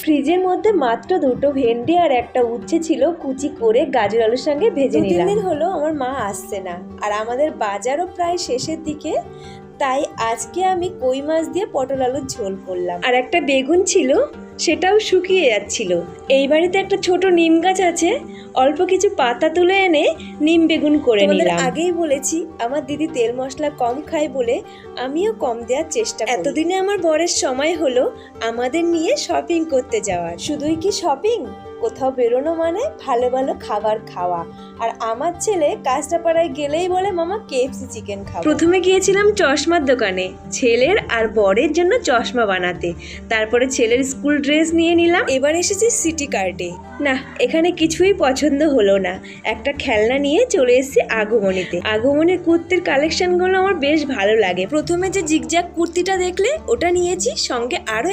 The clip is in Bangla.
ফ্রিজের মধ্যে মাত্র দুটো ভেন্ডি আর একটা উচ্ছে ছিল, কুচি করে গাজর আলুর সঙ্গে ভেজে নিলাম। 2-3 দিন হলো আমার মা আসছে না, আর আমাদের বাজারও প্রায় শেষের দিকে, তাই আজকে আমি কই মাছ দিয়ে পটল আলুর ঝোল করলাম। আর একটা বেগুন ছিল, সেটাও শুকিয়ে যাচ্ছিল। এই বাড়িতে একটা ছোট নিম গাছ আছে, অল্প কিছু পাতা তুলে এনে নিম বেগুন করে নিলাম। আগেই বলেছি আমার দিদি তেল মশলা কম খায় বলে আমিও কম দেওয়ার চেষ্টা করি। এতদিনে আমার বরের সময় হলো আমাদের নিয়ে শপিং করতে যাওয়ার। শুধুই কি শপিং, কোথাও বেরোনো মানে ভালো ভালো খাবার খাওয়া। আর আমার ছেলে কাঁচরাপাড়ায় গেলেই বলে মামা KFC চিকেন খাবো। প্রথমে গিয়েছিলাম চশমার দোকানে ছেলের আর বরের জন্য চশমা বানাতে, তারপরে ছেলের স্কুল ড্রেস নিয়ে নিলাম। এবার এসেছি সিটি কার্টে। না, এখানে কিছুই পছন্দ হলো না। একটা খেলনা নিয়ে চলে এসেছি আগমনীতে। আগমনের কুর্তির কালেকশনগুলো আমার বেশ ভালো লাগে। প্রথমে যে জিগজ্যাগ কুর্তিটা দেখলে ওটা নিয়েছি, সঙ্গে আরো